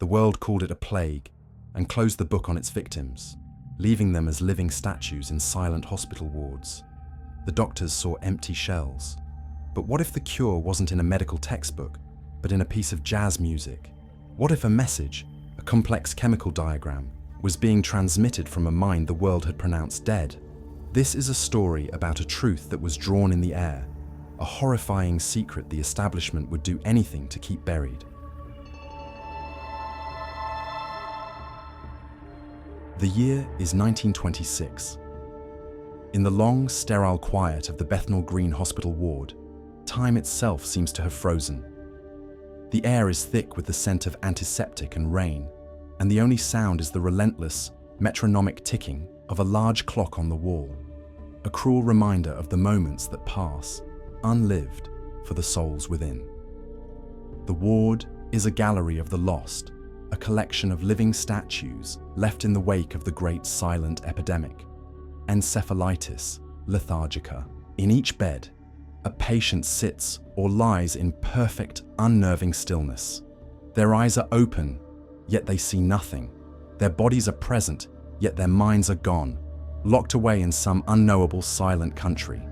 The world called it a plague and closed the book on its victims, leaving them as living statues in silent hospital wards. The doctors saw empty shells. But what if the cure wasn't in a medical textbook, but in a piece of jazz music? What if a message, a complex chemical diagram, was being transmitted from a mind the world had pronounced dead? This is a story about a truth that was drawn in the air, a horrifying secret the establishment would do anything to keep buried. The year is 1926. In the long, sterile quiet of the Bethnal Green Hospital ward, time itself seems to have frozen. The air is thick with the scent of antiseptic and rain, and the only sound is the relentless, metronomic ticking of a large clock on the wall, a cruel reminder of the moments that pass, unlived, for the souls within. The ward is a gallery of the lost, a collection of living statues left in the wake of the great silent epidemic, Encephalitis Lethargica. In each bed, a patient sits or lies in perfect, unnerving stillness. Their eyes are open, yet they see nothing. Their bodies are present, yet their minds are gone, locked away in some unknowable silent country.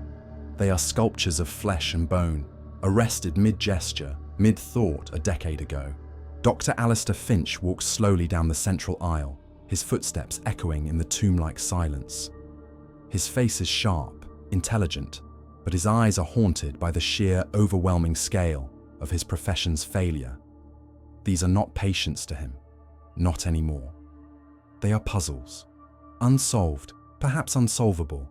They are sculptures of flesh and bone, arrested mid-gesture, mid-thought a decade ago. Dr. Alistair Finch walks slowly down the central aisle, his footsteps echoing in the tomb-like silence. His face is sharp, intelligent, but his eyes are haunted by the sheer, overwhelming scale of his profession's failure. These are not patients to him, not anymore. They are puzzles, unsolved, perhaps unsolvable,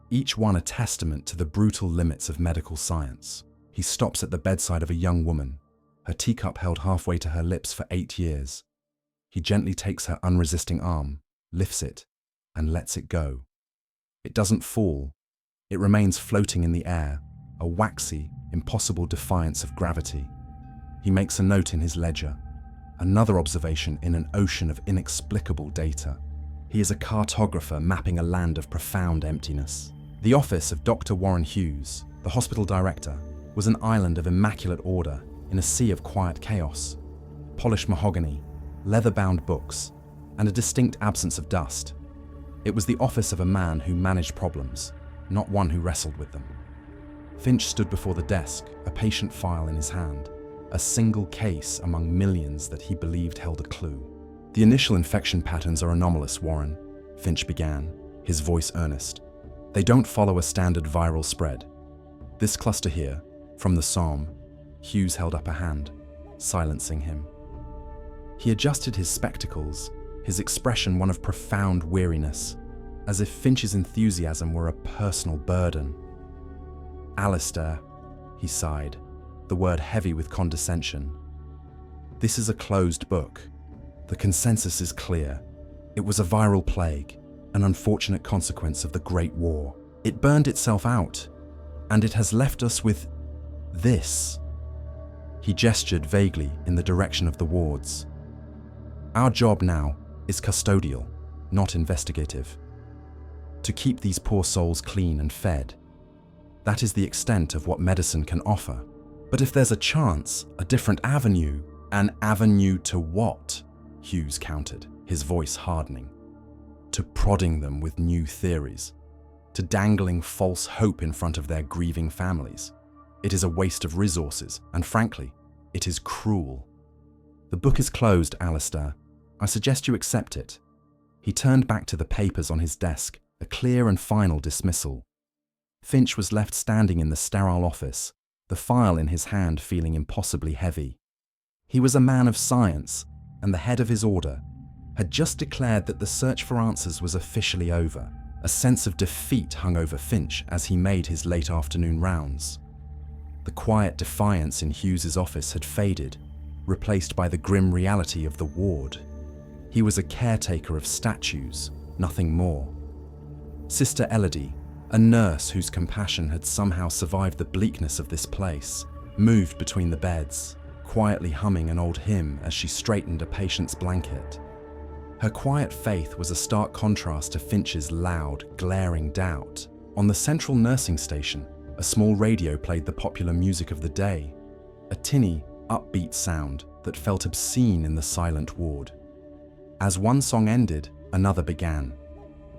each one a testament to the brutal limits of medical science. He stops at the bedside of a young woman, her teacup held halfway to her lips for 8 years. He gently takes her unresisting arm, lifts it, and lets it go. It doesn't fall. It remains floating in the air, a waxy, impossible defiance of gravity. He makes a note in his ledger, another observation in an ocean of inexplicable data. He is a cartographer mapping a land of profound emptiness. The office of Dr. Warren Hughes, the hospital director, was an island of immaculate order in a sea of quiet chaos. Polished mahogany, leather-bound books, and a distinct absence of dust. It was the office of a man who managed problems, not one who wrestled with them. Finch stood before the desk, a patient file in his hand, a single case among millions that he believed held a clue. "The initial infection patterns are anomalous, Warren," Finch began, his voice earnest. "They don't follow a standard viral spread. This cluster here, from the Somme," Hughes held up a hand, silencing him. He adjusted his spectacles, his expression one of profound weariness, as if Finch's enthusiasm were a personal burden. "Alistair," he sighed, the word heavy with condescension. "This is a closed book. The consensus is clear. It was a viral plague, an unfortunate consequence of the Great War. It burned itself out, and it has left us with this." He gestured vaguely in the direction of the wards. "Our job now is custodial, not investigative. To keep these poor souls clean and fed. That is the extent of what medicine can offer. But if there's a chance, a different avenue..." "An avenue to what?" Hughes countered, his voice hardening. "To prodding them with new theories, to dangling false hope in front of their grieving families. It is a waste of resources, and frankly, it is cruel. The book is closed, Alistair. I suggest you accept it." He turned back to the papers on his desk, a clear and final dismissal. Finch was left standing in the sterile office, the file in his hand feeling impossibly heavy. He was a man of science, and the head of his order had just declared that the search for answers was officially over. A sense of defeat hung over Finch as he made his late afternoon rounds. The quiet defiance in Hughes's office had faded, replaced by the grim reality of the ward. He was a caretaker of statues, nothing more. Sister Elodie, a nurse whose compassion had somehow survived the bleakness of this place, moved between the beds, quietly humming an old hymn as she straightened a patient's blanket. Her quiet faith was a stark contrast to Finch's loud, glaring doubt. On the central nursing station, a small radio played the popular music of the day, a tinny, upbeat sound that felt obscene in the silent ward. As one song ended, another began.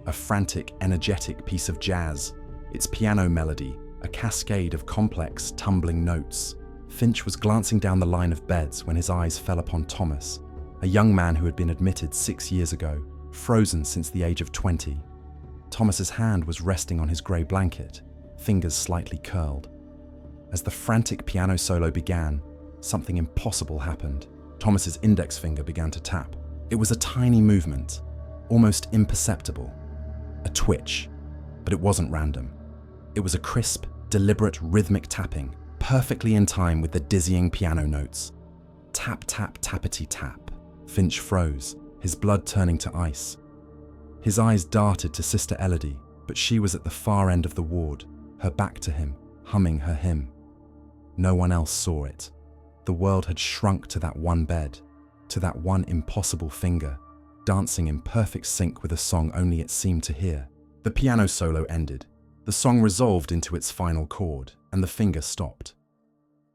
A frantic, energetic piece of jazz, its piano melody, a cascade of complex, tumbling notes. Finch was glancing down the line of beds when his eyes fell upon Thomas, a young man who had been admitted 6 years ago, frozen since the age of 20. Thomas's hand was resting on his grey blanket, fingers slightly curled. As the frantic piano solo began, something impossible happened. Thomas's index finger began to tap. It was a tiny movement, almost imperceptible. A twitch, but it wasn't random. It was a crisp, deliberate, rhythmic tapping, perfectly in time with the dizzying piano notes. Tap, tap, tappity tap. Finch froze, his blood turning to ice. His eyes darted to Sister Elodie, but she was at the far end of the ward, her back to him, humming her hymn. No one else saw it. The world had shrunk to that one bed, to that one impossible finger, dancing in perfect sync with a song only it seemed to hear. The piano solo ended. The song resolved into its final chord, and the finger stopped.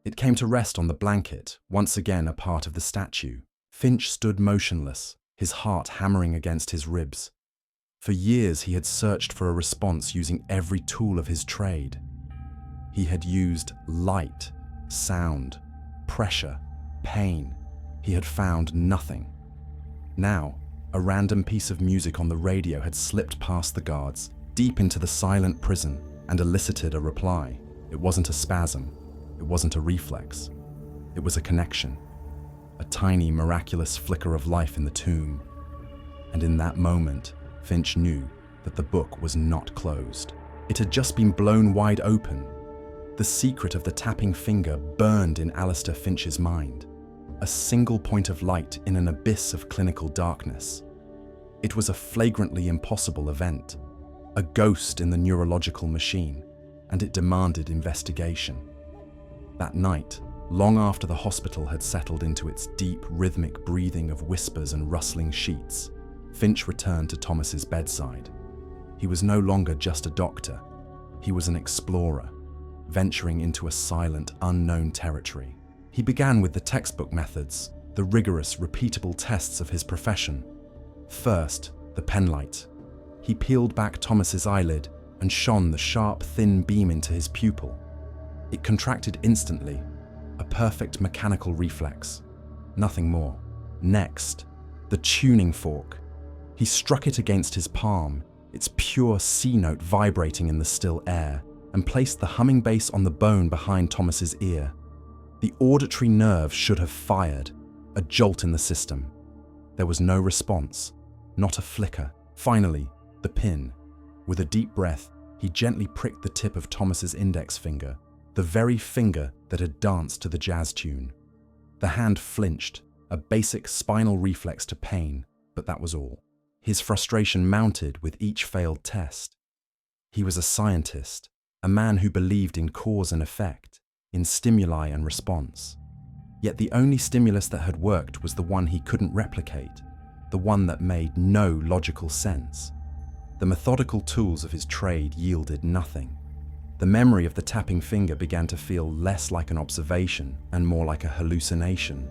It came to rest on the blanket, once again a part of the statue. Finch stood motionless, his heart hammering against his ribs. For years he had searched for a response using every tool of his trade. He had used light, sound, pressure, pain. He had found nothing. Now, a random piece of music on the radio had slipped past the guards, deep into the silent prison, and elicited a reply. It wasn't a spasm. It wasn't a reflex. It was a connection. A tiny, miraculous flicker of life in the tomb. And in that moment, Finch knew that the book was not closed. It had just been blown wide open. The secret of the tapping finger burned in Alistair Finch's mind. A single point of light in an abyss of clinical darkness. It was a flagrantly impossible event, a ghost in the neurological machine, and it demanded investigation. That night, long after the hospital had settled into its deep, rhythmic breathing of whispers and rustling sheets, Finch returned to Thomas's bedside. He was no longer just a doctor. He was an explorer, venturing into a silent, unknown territory. He began with the textbook methods, the rigorous, repeatable tests of his profession. First, the penlight. He peeled back Thomas's eyelid and shone the sharp, thin beam into his pupil. It contracted instantly, a perfect mechanical reflex. Nothing more. Next, the tuning fork. He struck it against his palm, its pure C note vibrating in the still air, and placed the humming bass on the bone behind Thomas's ear. The auditory nerve should have fired, a jolt in the system. There was no response, not a flicker. Finally, the pin. With a deep breath, he gently pricked the tip of Thomas's index finger, the very finger that had danced to the jazz tune. The hand flinched, a basic spinal reflex to pain, but that was all. His frustration mounted with each failed test. He was a scientist, a man who believed in cause and effect, in stimuli and response. Yet the only stimulus that had worked was the one he couldn't replicate, the one that made no logical sense. The methodical tools of his trade yielded nothing. The memory of the tapping finger began to feel less like an observation and more like a hallucination,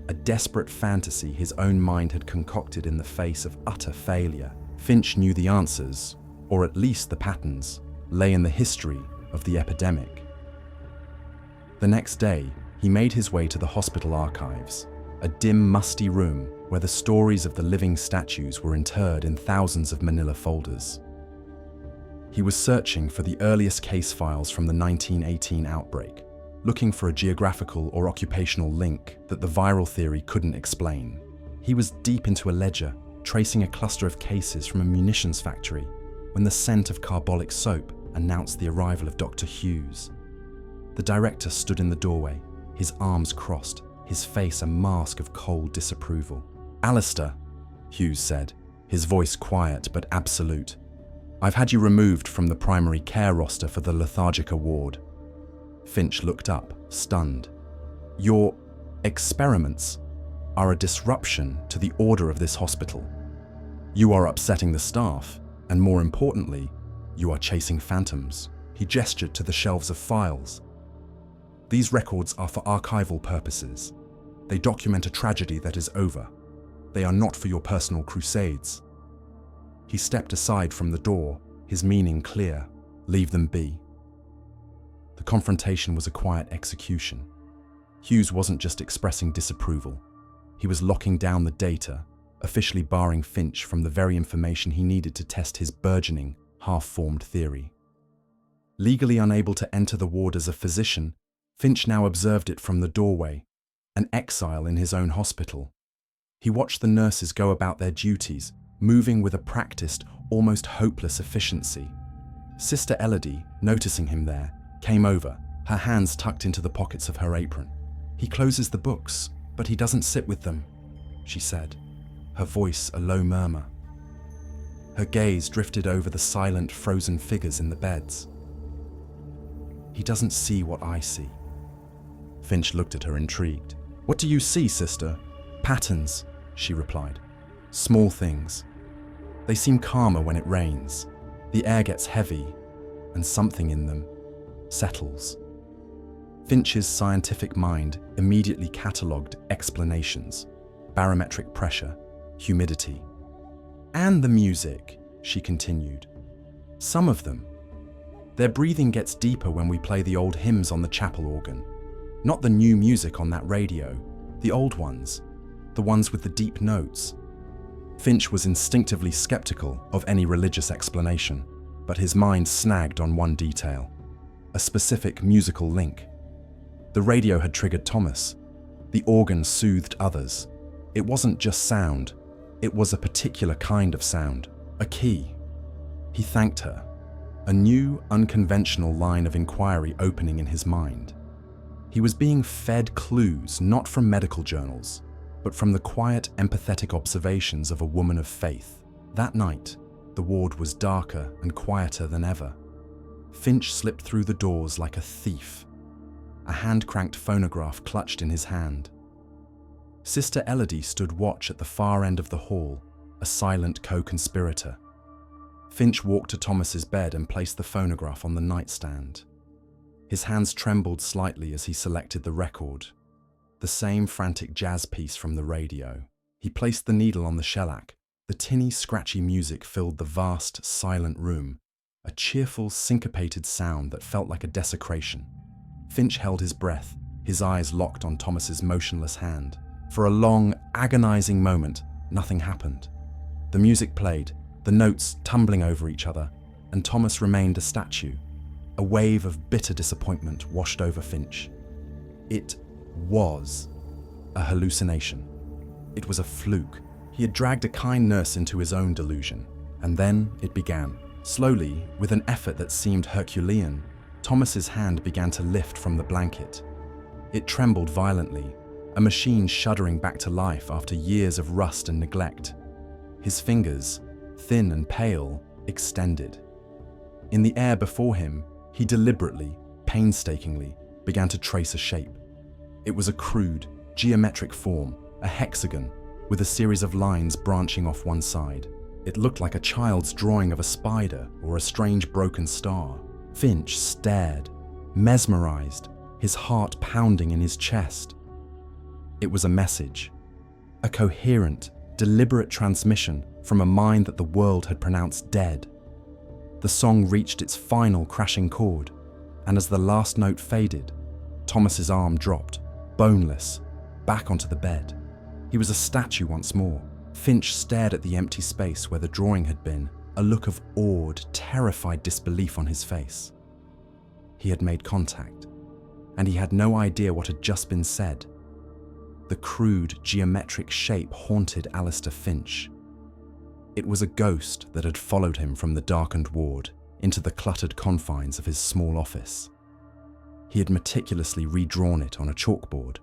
a desperate fantasy his own mind had concocted in the face of utter failure. Finch knew the answers, or at least the patterns, lay in the history of the epidemic. The next day, he made his way to the hospital archives, a dim, musty room where the stories of the living statues were interred in thousands of manila folders. He was searching for the earliest case files from the 1918 outbreak, looking for a geographical or occupational link that the viral theory couldn't explain. He was deep into a ledger, tracing a cluster of cases from a munitions factory, when the scent of carbolic soap announced the arrival of Dr. Hughes. The director stood in the doorway, his arms crossed, his face a mask of cold disapproval. "Alistair," Hughes said, his voice quiet but absolute. "I've had you removed from the primary care roster for the Lethargica ward." Finch looked up, stunned. "Your experiments are a disruption to the order of this hospital. You are upsetting the staff, and more importantly, you are chasing phantoms." He gestured to the shelves of files. "These records are for archival purposes. They document a tragedy that is over. They are not for your personal crusades. He stepped aside from the door, his meaning clear. Leave them be. The confrontation was a quiet execution. Hughes wasn't just expressing disapproval. He was locking down the data, officially barring Finch from the very information he needed to test his burgeoning, half-formed theory. Legally unable to enter the ward as a physician, Finch now observed it from the doorway, an exile in his own hospital. He watched the nurses go about their duties, moving with a practiced, almost hopeless efficiency. Sister Elodie, noticing him there, came over, her hands tucked into the pockets of her apron. "He closes the books, but he doesn't sit with them," she said, her voice a low murmur. Her gaze drifted over the silent, frozen figures in the beds. "He doesn't see what I see." Finch looked at her intrigued. "What do you see, sister?" "Patterns," she replied. "Small things. They seem calmer when it rains. The air gets heavy, and something in them settles." Finch's scientific mind immediately catalogued explanations: barometric pressure, humidity. "And the music," she continued. "Some of them. Their breathing gets deeper when we play the old hymns on the chapel organ. Not the new music on that radio, the old ones, the ones with the deep notes." Finch was instinctively skeptical of any religious explanation, but his mind snagged on one detail: a specific musical link. The radio had triggered Thomas. The organ soothed others. It wasn't just sound, it was a particular kind of sound, a key. He thanked her, a new, unconventional line of inquiry opening in his mind. He was being fed clues not from medical journals, but from the quiet, empathetic observations of a woman of faith. That night, the ward was darker and quieter than ever. Finch slipped through the doors like a thief, a hand-cranked phonograph clutched in his hand. Sister Elodie stood watch at the far end of the hall, a silent co-conspirator. Finch walked to Thomas's bed and placed the phonograph on the nightstand. His hands trembled slightly as he selected the record, the same frantic jazz piece from the radio. He placed the needle on the shellac. The tinny, scratchy music filled the vast, silent room, a cheerful, syncopated sound that felt like a desecration. Finch held his breath, his eyes locked on Thomas's motionless hand. For a long, agonizing moment, nothing happened. The music played, the notes tumbling over each other, and Thomas remained a statue. A wave of bitter disappointment washed over Finch. It was a hallucination. It was a fluke. He had dragged a kind nurse into his own delusion, and then it began. Slowly, with an effort that seemed Herculean, Thomas's hand began to lift from the blanket. It trembled violently, a machine shuddering back to life after years of rust and neglect. His fingers, thin and pale, extended. In the air before him, he deliberately, painstakingly, began to trace a shape. It was a crude, geometric form, a hexagon, with a series of lines branching off one side. It looked like a child's drawing of a spider or a strange broken star. Finch stared, mesmerized, his heart pounding in his chest. It was a message, a coherent, deliberate transmission from a mind that the world had pronounced dead. The song reached its final crashing chord, and as the last note faded, Thomas's arm dropped, boneless, back onto the bed. He was a statue once more. Finch stared at the empty space where the drawing had been, a look of awed, terrified disbelief on his face. He had made contact, and he had no idea what had just been said. The crude, geometric shape haunted Alistair Finch. It was a ghost that had followed him from the darkened ward into the cluttered confines of his small office. He had meticulously redrawn it on a chalkboard,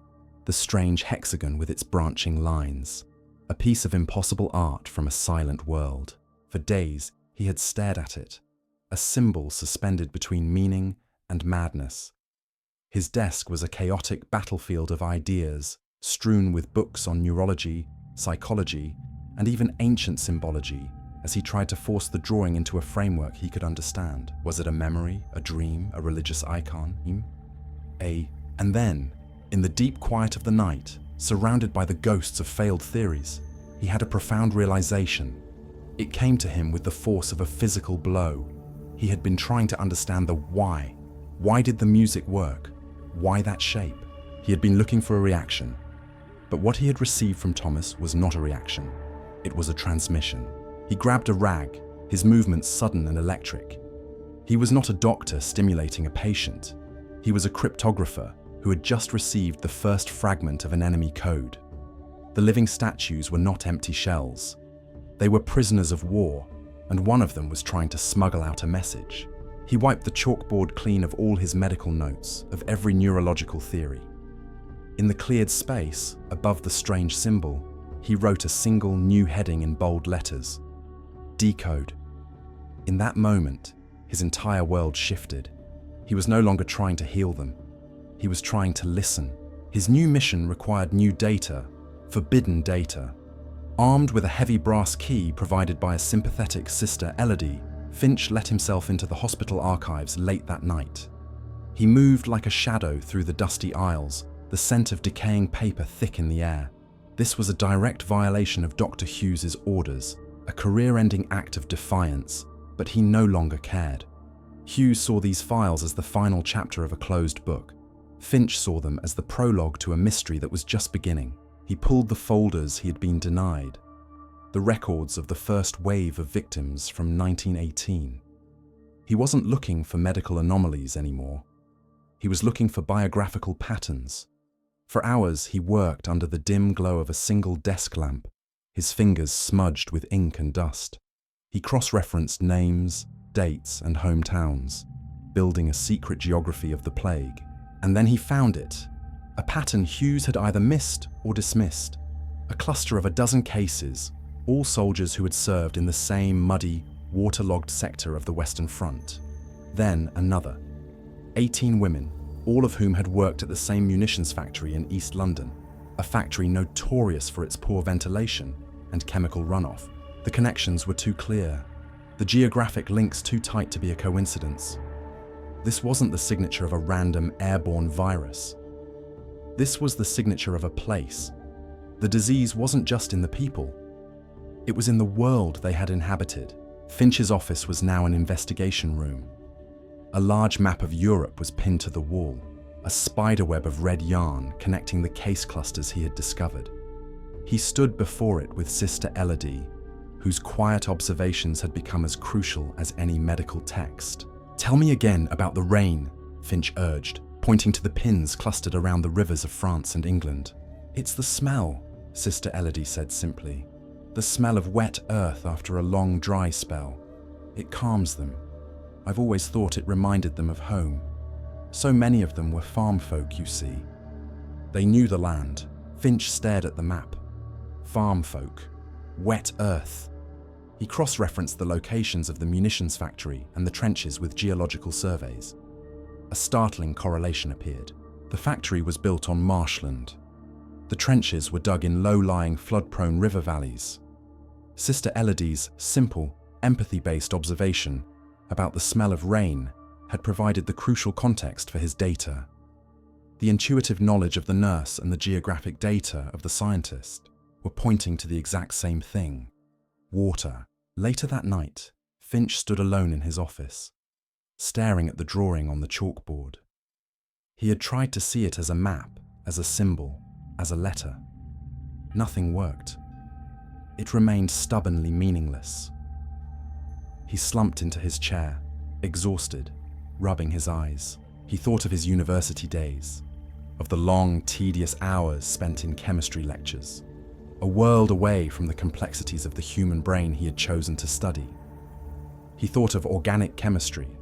the strange hexagon with its branching lines, a piece of impossible art from a silent world. For days, he had stared at it, a symbol suspended between meaning and madness. His desk was a chaotic battlefield of ideas, strewn with books on neurology, psychology, and even ancient symbology, as he tried to force the drawing into a framework he could understand. Was it a memory, a dream, a religious icon? And then, in the deep quiet of the night, surrounded by the ghosts of failed theories, he had a profound realization. It came to him with the force of a physical blow. He had been trying to understand the why. Why did the music work? Why that shape? He had been looking for a reaction. But what he had received from Thomas was not a reaction. It was a transmission. He grabbed a rag, his movements sudden and electric. He was not a doctor stimulating a patient. He was a cryptographer who had just received the first fragment of an enemy code. The living statues were not empty shells. They were prisoners of war, and one of them was trying to smuggle out a message. He wiped the chalkboard clean of all his medical notes, of every neurological theory. In the cleared space, above the strange symbol, he wrote a single new heading in bold letters: decode. In that moment, his entire world shifted. He was no longer trying to heal them. He was trying to listen. His new mission required new data, forbidden data. Armed with a heavy brass key provided by a sympathetic Sister Elodie, Finch let himself into the hospital archives late that night. He moved like a shadow through the dusty aisles, the scent of decaying paper thick in the air. This was a direct violation of Dr. Hughes's orders, a career-ending act of defiance, but he no longer cared. Hughes saw these files as the final chapter of a closed book. Finch saw them as the prologue to a mystery that was just beginning. He pulled the folders he had been denied, the records of the first wave of victims from 1918. He wasn't looking for medical anomalies anymore. He was looking for biographical patterns. For hours he worked under the dim glow of a single desk lamp, his fingers smudged with ink and dust. He cross-referenced names, dates, and hometowns, building a secret geography of the plague. And then he found it, a pattern Hughes had either missed or dismissed, a cluster of a dozen cases, all soldiers who had served in the same muddy, waterlogged sector of the Western Front. Then another, 18 women, all of whom had worked at the same munitions factory in East London, a factory notorious for its poor ventilation and chemical runoff. The connections were too clear, the geographic links too tight to be a coincidence. This wasn't the signature of a random airborne virus. This was the signature of a place. The disease wasn't just in the people. It was in the world they had inhabited. Finch's office was now an investigation room. A large map of Europe was pinned to the wall, a spiderweb of red yarn connecting the case clusters he had discovered. He stood before it with Sister Elodie, whose quiet observations had become as crucial as any medical text. "Tell me again about the rain," Finch urged, pointing to the pins clustered around the rivers of France and England. "It's the smell," Sister Elodie said simply. "The smell of wet earth after a long dry spell. It calms them. I've always thought it reminded them of home. So many of them were farm folk, you see." They knew the land. Finch stared at the map. Farm folk. Wet earth. He cross-referenced the locations of the munitions factory and the trenches with geological surveys. A startling correlation appeared. The factory was built on marshland. The trenches were dug in low-lying, flood-prone river valleys. Sister Elodie's simple, empathy-based observation about the smell of rain had provided the crucial context for his data. The intuitive knowledge of the nurse and the geographic data of the scientist were pointing to the exact same thing: water. Later that night, Finch stood alone in his office, staring at the drawing on the chalkboard. He had tried to see it as a map, as a symbol, as a letter. Nothing worked. It remained stubbornly meaningless. He slumped into his chair, exhausted, rubbing his eyes. He thought of his university days, of the long, tedious hours spent in chemistry lectures, a world away from the complexities of the human brain he had chosen to study. He thought of organic chemistry,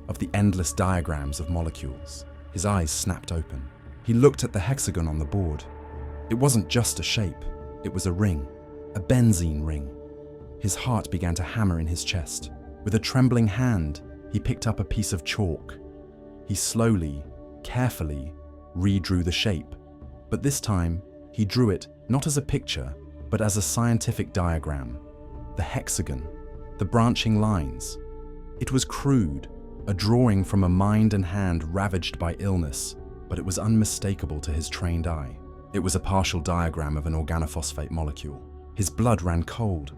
of the endless diagrams of molecules. His eyes snapped open. He looked at the hexagon on the board. It wasn't just a shape, it was a ring, a benzene ring. His heart began to hammer in his chest. With a trembling hand, he picked up a piece of chalk. He slowly, carefully, redrew the shape, but this time he drew it not as a picture, but as a scientific diagram. The hexagon, the branching lines. It was crude, a drawing from a mind and hand ravaged by illness, but it was unmistakable to his trained eye. It was a partial diagram of an organophosphate molecule. His blood ran cold.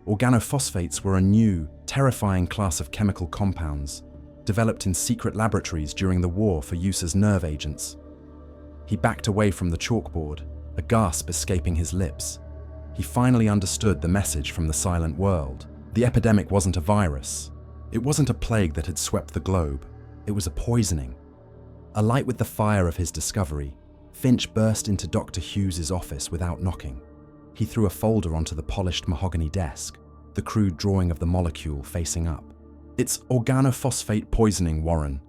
Organophosphates were a new, terrifying class of chemical compounds, developed in secret laboratories during the war for use as nerve agents. He backed away from the chalkboard, a gasp escaping his lips. He finally understood the message from the silent world. The epidemic wasn't a virus. It wasn't a plague that had swept the globe. It was a poisoning. Alight with the fire of his discovery, Finch burst into Dr. Hughes's office without knocking. He threw a folder onto the polished mahogany desk, the crude drawing of the molecule facing up. "It's organophosphate poisoning, Warren,"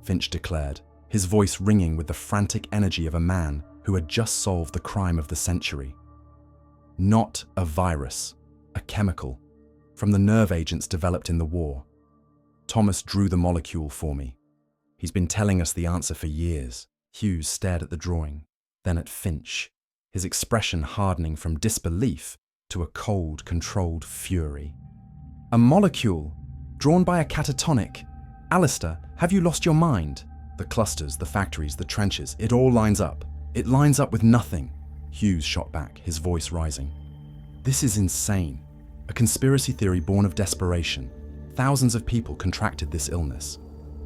Finch declared, his voice ringing with the frantic energy of a man who had just solved the crime of the century. "Not a virus, a chemical, from the nerve agents developed in the war. Thomas drew the molecule for me. He's been telling us the answer for years." Hughes stared at the drawing, then at Finch, his expression hardening from disbelief to a cold, controlled fury. "A molecule, drawn by a catatonic. Alistair, have you lost your mind? The clusters, the factories, the trenches, it all lines up. It lines up with nothing," Hughes shot back, his voice rising. "This is insane. A conspiracy theory born of desperation. Thousands of people contracted this illness.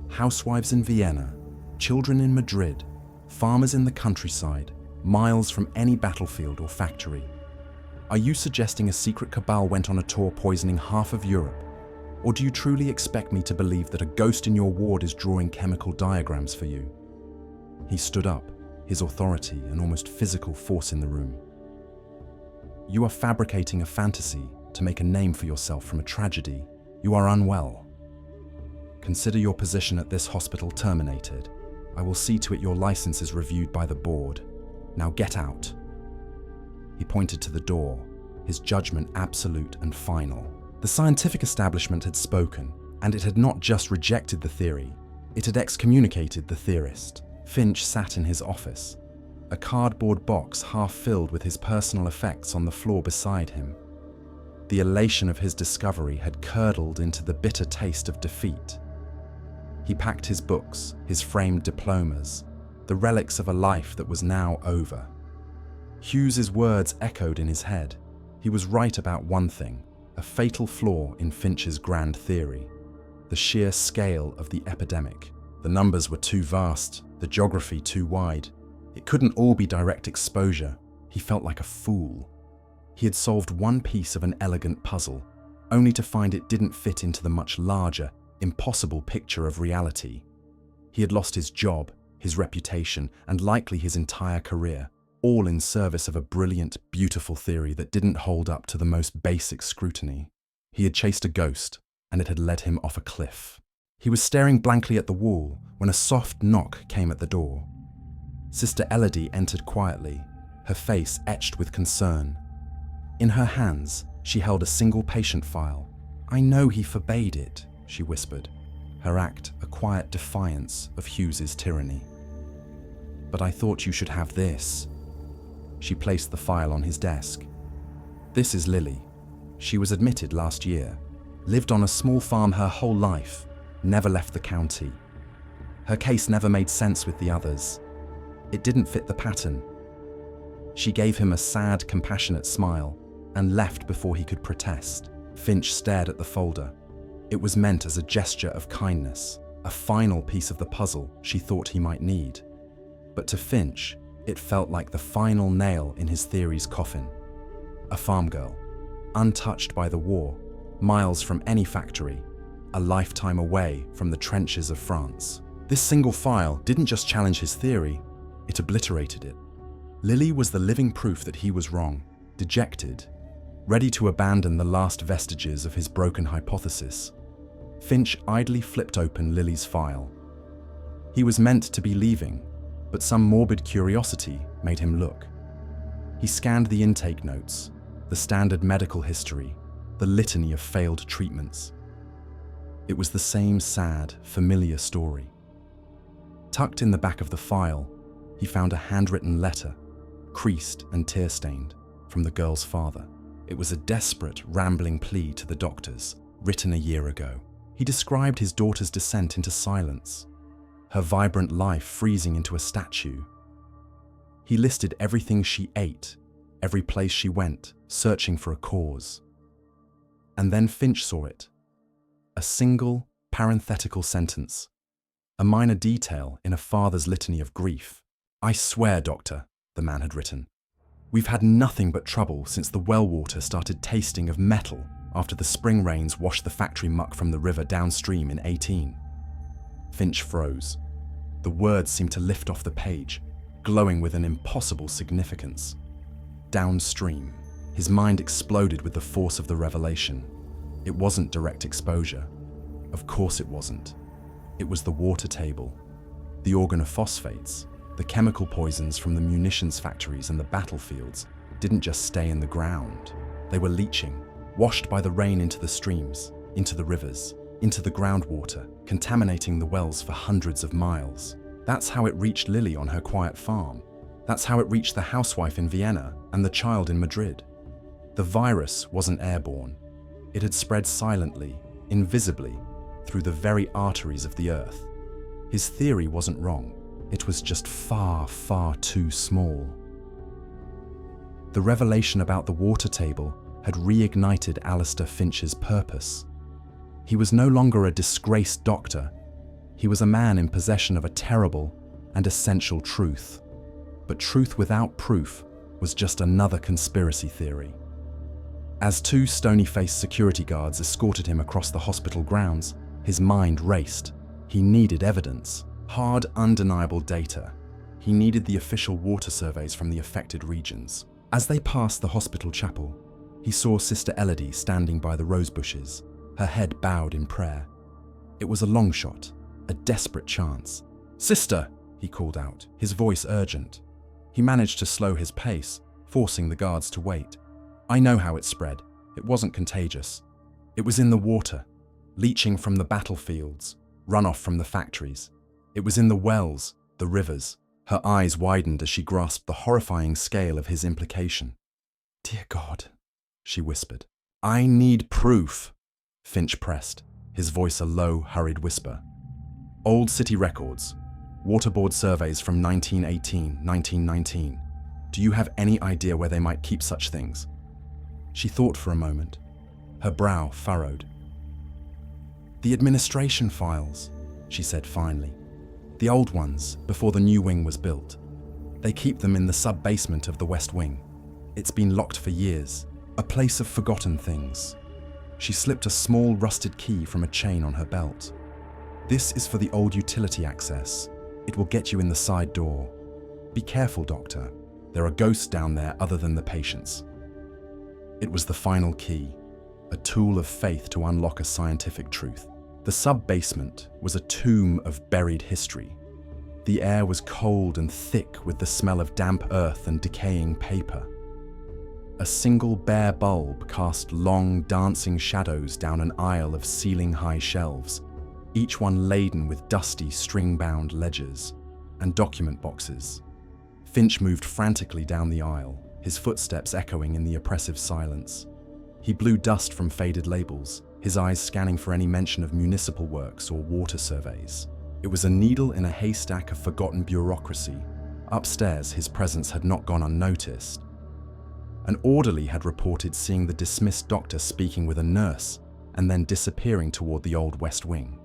Housewives in Vienna, children in Madrid, farmers in the countryside, miles from any battlefield or factory. Are you suggesting a secret cabal went on a tour poisoning half of Europe? Or do you truly expect me to believe that a ghost in your ward is drawing chemical diagrams for you?" He stood up, his authority an almost physical force in the room. "You are fabricating a fantasy to make a name for yourself from a tragedy. You are unwell. Consider your position at this hospital terminated. I will see to it your license is reviewed by the board. Now get out." He pointed to the door, his judgment absolute and final. The scientific establishment had spoken, and it had not just rejected the theory, it had excommunicated the theorist. Finch sat in his office, a cardboard box half filled with his personal effects on the floor beside him. The elation of his discovery had curdled into the bitter taste of defeat. He packed his books, his framed diplomas, the relics of a life that was now over. Hughes's words echoed in his head. He was right about one thing, a fatal flaw in Finch's grand theory: the sheer scale of the epidemic. The numbers were too vast, the geography too wide. It couldn't all be direct exposure. He felt like a fool. He had solved one piece of an elegant puzzle, only to find it didn't fit into the much larger, impossible picture of reality. He had lost his job, his reputation, and likely his entire career, all in service of a brilliant, beautiful theory that didn't hold up to the most basic scrutiny. He had chased a ghost, and it had led him off a cliff. He was staring blankly at the wall when a soft knock came at the door. Sister Elodie entered quietly, her face etched with concern. In her hands, she held a single patient file. "I know he forbade it," she whispered, her act a quiet defiance of Hughes's tyranny. "But I thought you should have this." She placed the file on his desk. "This is Lily. She was admitted last year, lived on a small farm her whole life, never left the county. Her case never made sense with the others. It didn't fit the pattern." She gave him a sad, compassionate smile and left before he could protest. Finch stared at the folder. It was meant as a gesture of kindness, a final piece of the puzzle she thought he might need. But to Finch, it felt like the final nail in his theory's coffin. A farm girl, untouched by the war, miles from any factory, a lifetime away from the trenches of France. This single file didn't just challenge his theory, it obliterated it. Lily was the living proof that he was wrong, dejected, ready to abandon the last vestiges of his broken hypothesis. Finch idly flipped open Lily's file. He was meant to be leaving, but some morbid curiosity made him look. He scanned the intake notes, the standard medical history, the litany of failed treatments. It was the same sad, familiar story. Tucked in the back of the file, he found a handwritten letter, creased and tear-stained, from the girl's father. It was a desperate, rambling plea to the doctors, written a year ago. He described his daughter's descent into silence, her vibrant life freezing into a statue. He listed everything she ate, every place she went, searching for a cause. And then Finch saw it. A single, parenthetical sentence. A minor detail in a father's litany of grief. "I swear, doctor," the man had written, "we've had nothing but trouble since the well water started tasting of metal after the spring rains washed the factory muck from the river downstream in 18. Finch froze. The words seemed to lift off the page, glowing with an impossible significance. Downstream. His mind exploded with the force of the revelation. It wasn't direct exposure. Of course it wasn't. It was the water table, the organophosphates, the chemical poisons from the munitions factories and the battlefields didn't just stay in the ground. They were leaching, washed by the rain into the streams, into the rivers, into the groundwater, contaminating the wells for hundreds of miles. That's how it reached Lily on her quiet farm. That's how it reached the housewife in Vienna and the child in Madrid. The virus wasn't airborne. It had spread silently, invisibly, through the very arteries of the earth. His theory wasn't wrong. It was just far, far too small. The revelation about the water table had reignited Alistair Finch's purpose. He was no longer a disgraced doctor. He was a man in possession of a terrible and essential truth. But truth without proof was just another conspiracy theory. As two stony-faced security guards escorted him across the hospital grounds, his mind raced. He needed evidence, hard, undeniable data. He needed the official water surveys from the affected regions. As they passed the hospital chapel, he saw Sister Elodie standing by the rose bushes, her head bowed in prayer. It was a long shot, a desperate chance. "Sister!" he called out, his voice urgent. He managed to slow his pace, forcing the guards to wait. "I know how it spread. It wasn't contagious. It was in the water, leaching from the battlefields, runoff from the factories. It was in the wells, the rivers." Her eyes widened as she grasped the horrifying scale of his implication. "Dear God," she whispered. "I need proof," Finch pressed, his voice a low, hurried whisper. "Old city records, water board surveys from 1918, 1919. Do you have any idea where they might keep such things?" She thought for a moment, her brow furrowed. "The administration files," she said finally. "The old ones, before the new wing was built. They keep them in the sub-basement of the West Wing. It's been locked for years, a place of forgotten things." She slipped a small rusted key from a chain on her belt. "This is for the old utility access. It will get you in the side door. Be careful, Doctor. There are ghosts down there other than the patients." It was the final key, a tool of faith to unlock a scientific truth. The sub-basement was a tomb of buried history. The air was cold and thick with the smell of damp earth and decaying paper. A single bare bulb cast long, dancing shadows down an aisle of ceiling-high shelves, each one laden with dusty, string-bound ledgers and document boxes. Finch moved frantically down the aisle, his footsteps echoing in the oppressive silence. He blew dust from faded labels, his eyes scanning for any mention of municipal works or water surveys. It was a needle in a haystack of forgotten bureaucracy. Upstairs, his presence had not gone unnoticed. An orderly had reported seeing the dismissed doctor speaking with a nurse and then disappearing toward the old West Wing.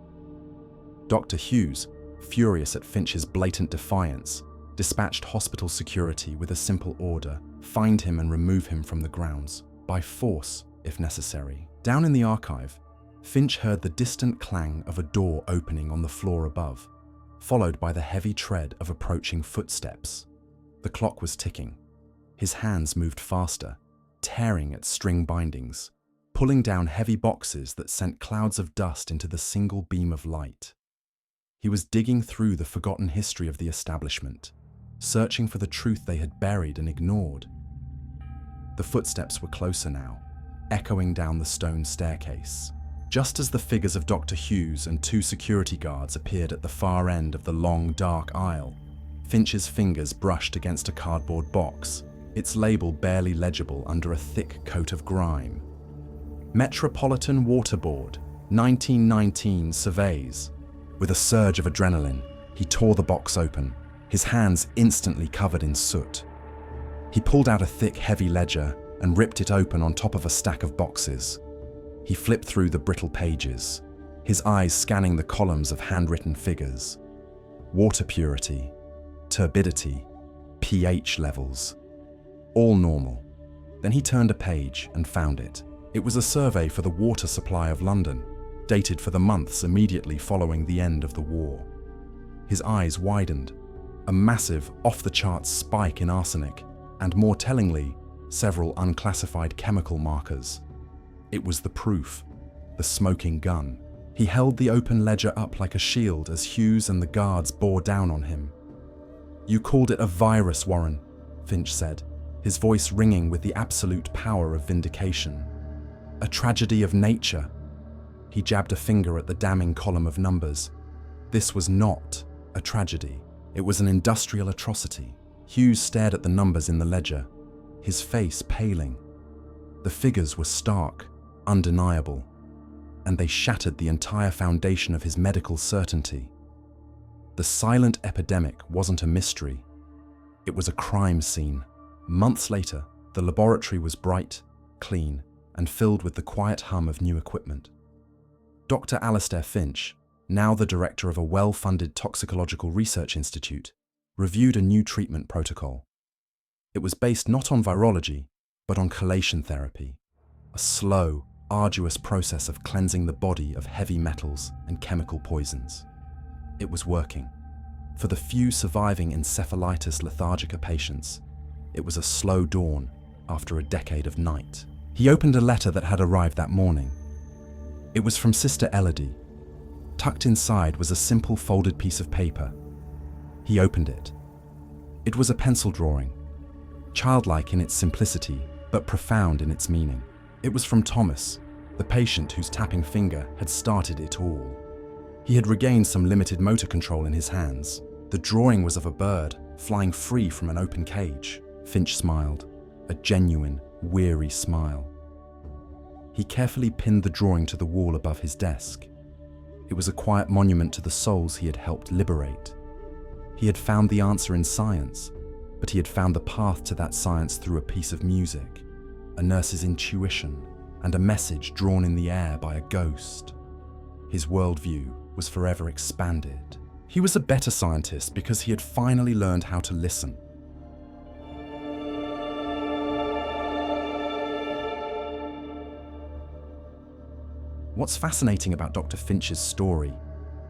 Dr. Hughes, furious at Finch's blatant defiance, dispatched hospital security with a simple order: find him and remove him from the grounds, by force if necessary. Down in the archive, Finch heard the distant clang of a door opening on the floor above, followed by the heavy tread of approaching footsteps. The clock was ticking. His hands moved faster, tearing at string bindings, pulling down heavy boxes that sent clouds of dust into the single beam of light. He was digging through the forgotten history of the establishment, searching for the truth they had buried and ignored. The footsteps were closer now, echoing down the stone staircase. Just as the figures of Dr. Hughes and two security guards appeared at the far end of the long, dark aisle, Finch's fingers brushed against a cardboard box, its label barely legible under a thick coat of grime. Metropolitan Water Board, 1919 Surveys. With a surge of adrenaline, he tore the box open, his hands instantly covered in soot. He pulled out a thick, heavy ledger and ripped it open on top of a stack of boxes. He flipped through the brittle pages, his eyes scanning the columns of handwritten figures. Water purity, turbidity, pH levels. All normal. Then he turned a page and found it. It was a survey for the water supply of London, dated for the months immediately following the end of the war. His eyes widened. A massive, off-the-charts spike in arsenic, and more tellingly, several unclassified chemical markers. It was the proof, the smoking gun. He held the open ledger up like a shield as Hughes and the guards bore down on him. "You called it a virus, Warren," Finch said, his voice ringing with the absolute power of vindication. "A tragedy of nature." He jabbed a finger at the damning column of numbers. This was not a tragedy. It was an industrial atrocity. Hughes stared at the numbers in the ledger, his face paling. The figures were stark, undeniable, and they shattered the entire foundation of his medical certainty. The silent epidemic wasn't a mystery. It was a crime scene. Months later, the laboratory was bright, clean, and filled with the quiet hum of new equipment. Dr. Alistair Finch, now the director of a well-funded toxicological research institute, reviewed a new treatment protocol. It was based not on virology, but on chelation therapy, a slow, arduous process of cleansing the body of heavy metals and chemical poisons. It was working. For the few surviving Encephalitis Lethargica patients, it was a slow dawn after a decade of night. He opened a letter that had arrived that morning. It was from Sister Elodie. Tucked inside was a simple folded piece of paper. He opened it. It was a pencil drawing, childlike in its simplicity, but profound in its meaning. It was from Thomas, the patient whose tapping finger had started it all. He had regained some limited motor control in his hands. The drawing was of a bird, flying free from an open cage. Finch smiled, a genuine, weary smile. He carefully pinned the drawing to the wall above his desk. It was a quiet monument to the souls he had helped liberate. He had found the answer in science, but he had found the path to that science through a piece of music, a nurse's intuition, and a message drawn in the air by a ghost. His worldview was forever expanded. He was a better scientist because he had finally learned how to listen. What's fascinating about Dr. Finch's story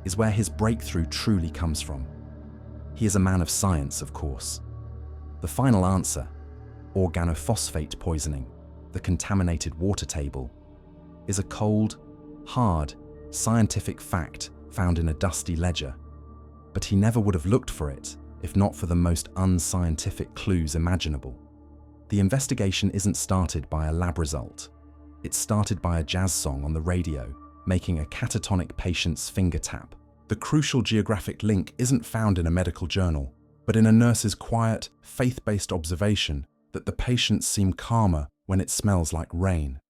is where his breakthrough truly comes from. He is a man of science, of course. The final answer, organophosphate poisoning, the contaminated water table, is a cold, hard, scientific fact found in a dusty ledger. But he never would have looked for it if not for the most unscientific clues imaginable. The investigation isn't started by a lab result. It's started by a jazz song on the radio, making a catatonic patient's finger tap. The crucial geographic link isn't found in a medical journal, but in a nurse's quiet, faith-based observation that the patients seem calmer when it smells like rain.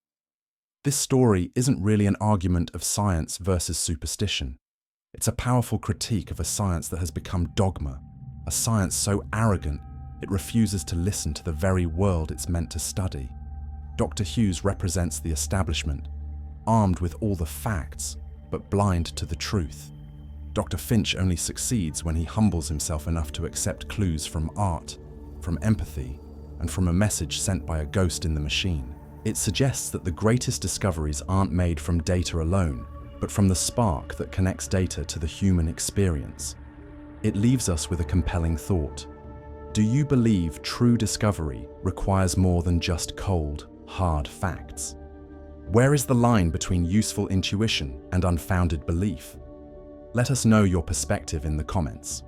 This story isn't really an argument of science versus superstition. It's a powerful critique of a science that has become dogma, a science so arrogant it refuses to listen to the very world it's meant to study. Dr. Hughes represents the establishment, armed with all the facts, but blind to the truth. Dr. Finch only succeeds when he humbles himself enough to accept clues from art, from empathy, and from a message sent by a ghost in the machine. It suggests that the greatest discoveries aren't made from data alone, but from the spark that connects data to the human experience. It leaves us with a compelling thought. Do you believe true discovery requires more than just cold, hard facts? Where is the line between useful intuition and unfounded belief? Let us know your perspective in the comments.